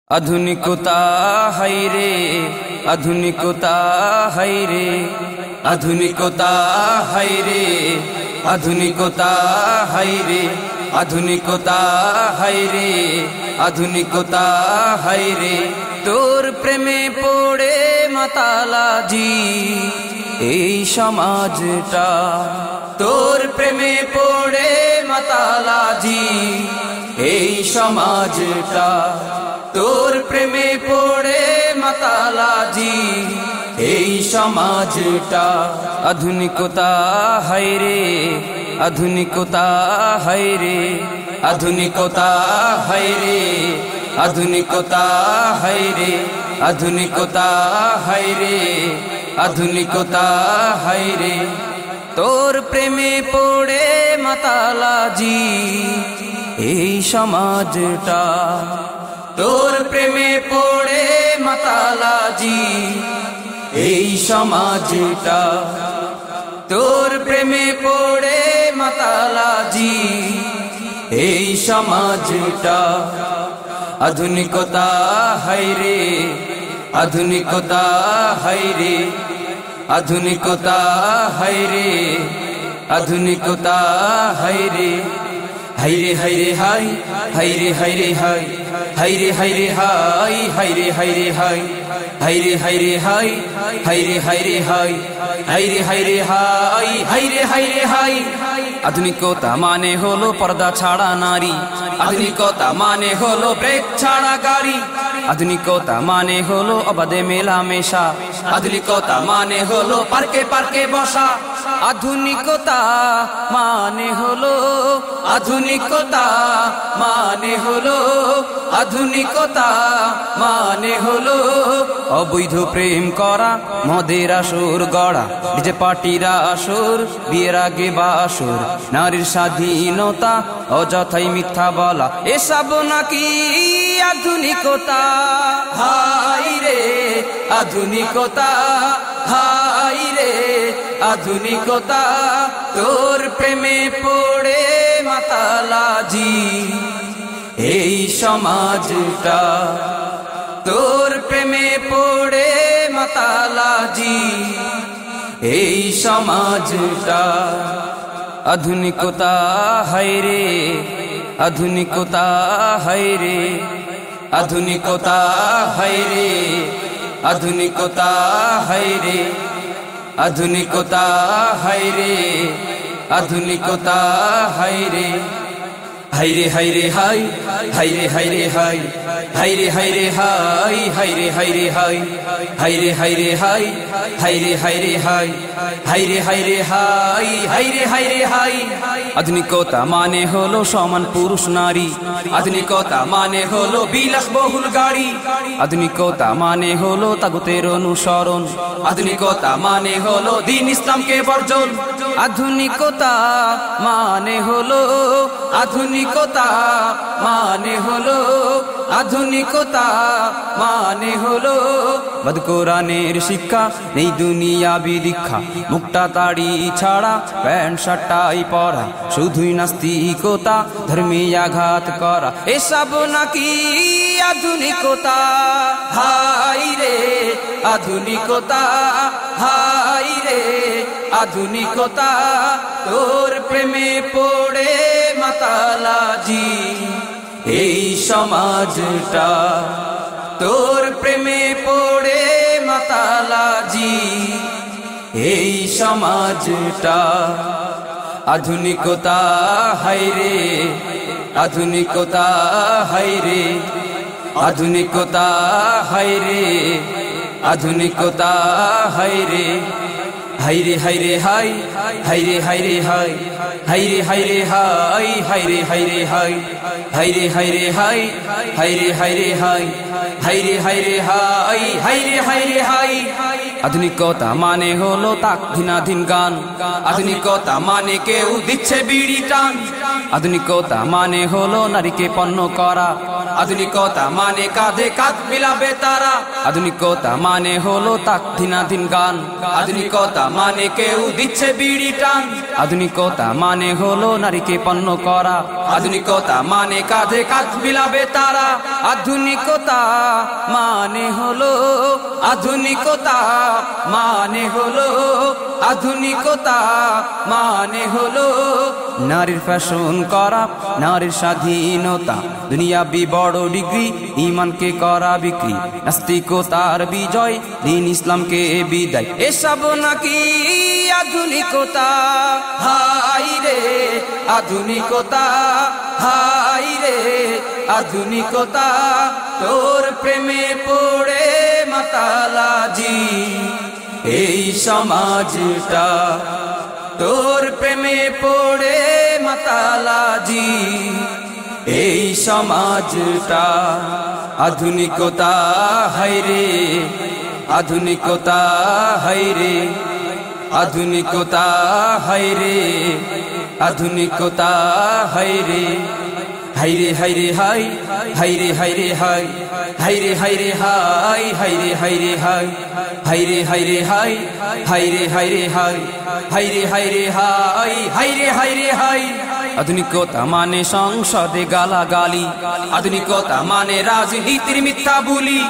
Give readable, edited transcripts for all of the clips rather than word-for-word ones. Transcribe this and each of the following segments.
আধুনিকতা হাইরে আধুনিকতা হাইরে আধুনিকতা হাইরে আধুনিকতা হাইরে আধুনিকতা হাইরে আধুনিকতা হাইরে তোর প্রেমে পড়ে মাতালাজি এই সমাজটা তোর প্রেমে পড়ে মাতালাজি এই সমাজটা তোর প্রেমে পড়ে মাতালাজি এই সমাজটা আধুনিকতা হাইরে আধুনিকতা হাইরে আধুনিকতা হাইরে আধুনিকতা হাইরে আধুনিকতা হাইরে আধুনিকতা হাইরে তোর প্রেমে পড়ে মাতালাজি এই সমাজটা তোর প্রেমে পড়ে মাতালাজি এই সমাজটা তোর প্রেমে পড়ে মাতালাজি এই সমাজটা আধুনিকতা হাইরে আধুনিকতা হাইরে আধুনিকতা হাইরে আধুনিকতা হাইরে হাইরে হাইরে হাই হাইরে হাইরে হাই হাইরে হাইরে হাই হাইরে হাইরে হাই হাইরে হাইরে হাই হাইরে হাইরে হাই হাইরে হাইরে হাই হাইরে হাইরে হাই আধুনিকতা মানে হলো পর্দা ছাড়া নারী আধুনিকতা মানে হলো ব্রেক ছাড়া গাড়ি আধুনিকতা মানে হলো অবাধে মেলামেশা আধুনিকতা মানে হলো পার্কে পার্কে বসা আধুনিকতা মানে হলো আধুনিকতা মানে হলো আধুনিকতা মানে হলো অবৈধ প্রেম করা মদের আসর গড়া ডিজে পার্টিরা আসর বিয়ের আগে বাসর নারীর স্বাধীনতা অযথাই মিথ্যা বলা এসব নাকি আধুনিকতা হাইরে আধুনিকতা হাইরে আধুনিকতা তোর প্রেমে পড়ে মাতালাজি এই সমাজটা তোর প্রেমে পড়ে মাতালাজি এই সমাজটা আধুনিকতা হাইরে আধুনিকতা হাইরে আধুনিকতা হাইরে আধুনিকতা হাইরে আধুনিকতা হাইরে আধুনিকতা হাইরে হাইরে হাইরে হাই হাইরে হাইরে হাই হাইরে হাইরে হাই হাইরে হাইরে হাই হাইরে হাইরে হাই হাইরে হাইরে হাই হাইরে হাইরে হাই হাইরে হাইরে হাই আধুনিকতা মানে হলো সমান পুরুষ নারী আধুনিকতা মানে হলো বিলাসবহুল গাড়ি আধুনিকতা মানে হলো তাগুতের অনুসরণ আধুনিকতা মানে হলো দ্বীন ইসলামকে বর্জন আধুনিকতা মানে হলো আধুনিকতা মানে হলো আধুনিকতা মানে হলো বদ কোরআনের শিক্ষা নেই দুনিয়াবি দীক্ষা মুক্তা তাড়ি ছাড়া প্যান্ট শার্টাই পরা শুধুই নাস্তিকতা ধর্মে আঘাত করা এসব নাকি আধুনিকতা হাইরে আধুনিকতা হাইরে আধুনিকতা তোর প্রেমে পড়ে মাতালাজি এই সমাজটা তোর প্রেমে পড়ে মাতালাজি এই সমাজটা আধুনিকতা হাইরে আধুনিকতা হাইরে আধুনিকতা হাইরে আধুনিকতা হাইরে হাইরে হাইরে হাই হাইরে হাইরে হাই হাইরে হাইরে হাই হাইরে হাইরে হাই হাইরে হাইরে হাই হাইরে হাইরে হাই হাইরে হাইরে হাই হাইরে হাইরে হাই আধুনিকতা মানে হলো তাকধীনাধীন গান আধুনিকতা মানে কেউ দিচ্ছে বিড়ি টান আধুনিকতা মানে হলো নারীকে পণ্য করা আধুনিকতা মানে কাঁধে কাঁধ মিলাবে তারা, আধুনিকতা মানে হলো তাকদিনাধীন গান, আধুনিকতা মানে কেউ দিচ্ছে বিড়ি টান, আধুনিকতা মানে হলো নারীকে পণ্য করা, আধুনিকতা মানে কাঁধে কাঁধ মিলাবে তারা, আধুনিকতা মানে হলো, আধুনিকতা মানে হলো, আধুনিকতা মানে হলো নারীর ফ্যাশন করা, নারীর স্বাধীনতা, দুনিয়াবি বড় ডিগ্রি, ইমানকে করা বিক্রি, নাস্তিকতার বিজয়, দিন ইসলামকে বিদায়, এসব নাকি আধুনিকতা। হাই রে আধুনিকতা, হাই রে আধুনিকতা, তোর প্রেমে পড়ে মাতালাজি এই সমাজটা, তোর প্রেমে পড়ে মাতালাজি এই সমাজটা। আধুনিকতা হায়রে, আধুনিকতা হায়রে, আধুনিকতা হায়রে, আধুনিকতা হায়রে, হায়রে হায়রে হাই, হায়রে হায়রে হাই, হায়রে হায়রে হাই, হায়রে হায়রে হাই, হায়রে হায়রে হাই, হায়রে হায়রে হাই, হায়রে হায়রে হাই, হায়রে হায়রে হাই। আধুনিকতা মানে সংসদে গালাগালি, আধুনিকতা মানে রাজনীতির মিথ্যা বুলি,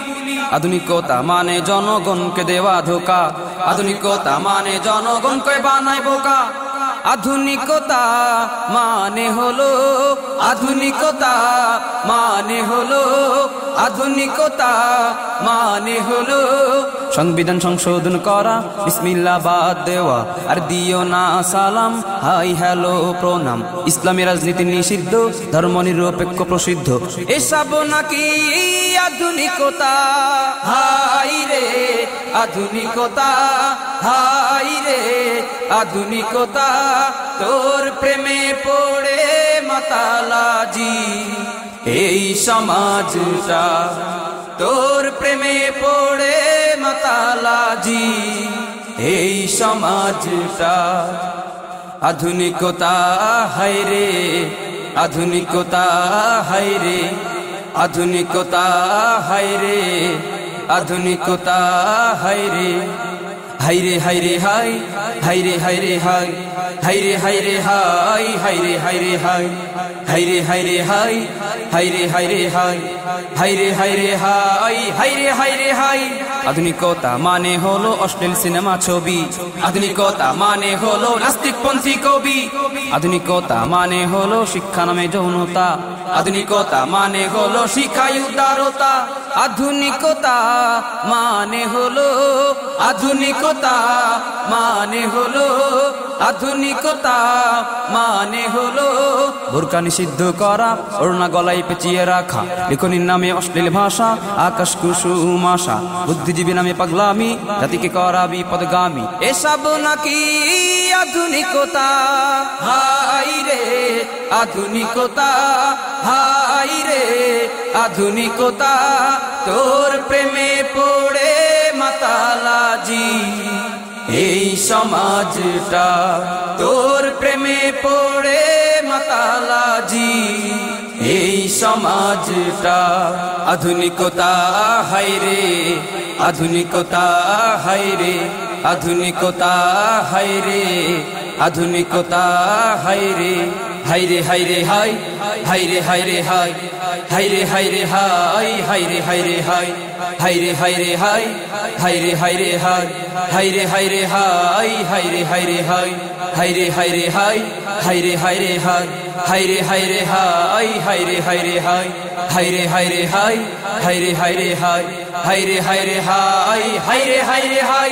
আধুনিকতা মানে জনগণকে দেওয়া ধোকা, আধুনিকতা মানে জনগণকে বানায় বোকা, আধুনিকতা মানে হলো, আধুনিকতা মানে হলো, আধুনিকতা মানে হলো সংবিধান সংশোধন করা, বিসমিল্লাহ বাদ দেওয়া, আর দিও না সালাম, হাই হ্যালো প্রণাম, ইসলামী রাজনীতি নিষিদ্ধ, ধর্ম নিরপেক্ষ প্রসিদ্ধ, এসব নাকি আধুনিকতা। হাই রে আধুনিকতা, হাই রে আধুনিকতা, তোর প্রেমে পড়ে মাতালাজি এই সমাজটা, তোর প্রেমে পড়ে মাতালাজি এই সমাজটা। আধুনিকতা হায়রে, আধুনিকতা হায়রে, আধুনিকতা হায়রে, আধুনিকতা হায়রে, হায়রে হায়রে হাই, হায়রে হায়রে হাই, হায়রে হায়রে হাই, হায়রে হায়রে হাই, হায়রে হায়রে হাই, হায়রে হায়রে হাই, হায়রে হায়রে হাই, হায়রে হায়রে হাই। আধুনিকতা মানে হলো অশ্লীল সিনেমা ছবি, আধুনিকতা মানে হলো নাস্তিকপন্থী কবি, আধুনিকতা মানে হলো শিক্ষা নামে যৌনতা, আধুনিকতা মানে হলো শিক্ষায় উদারতা, আধুনিকতা মানে হলো, আধুনিকতা মানে হলো, আধুনিকতা মানে হলো বোরকা নিষিদ্ধ করা, ওড়না গলায় পেঁচিয়ে রাখা, লেখনির নামে অশ্লীল ভাষা, আকাশ কুসুম আশা, বুদ্ধিজীবী নামে পাগলামি, জাতিকে করা বিপদগামী, এসব নাকি আধুনিকতা। হাই রে আধুনিকতা, হাই রে আধুনিকতা, তোর প্রেমে পড়ে মাতালাজি এই সমাজটা, তোর প্রেমে পড়ে মাতালাজি এই সমাজটা। আধুনিকতা হায়রে, আধুনিকতা হায়রে, আধুনিকতা হায়রে, আধুনিকতা হায়রে, হায়রে হায়রে হাই, হায়রে হায়রে হাই, হায়রে হায়রে হাই, হায়রে হায়রে হাই, হায়রে হায়রে হাই, হায়রে হায়রে হাই, হায়রে হায়রে হাই, হায়রে হায়রে হাই, হায়রে হায়রে হাই, হায়রে হায়রে হাই, হায়রে হায়রে হাই, হায়রে হায়রে হাই, হায়রে হায়রে হাই, হায়রে হায়রে হাই, হায়রে হায়রে হাই, হায়রে হায়রে হাই।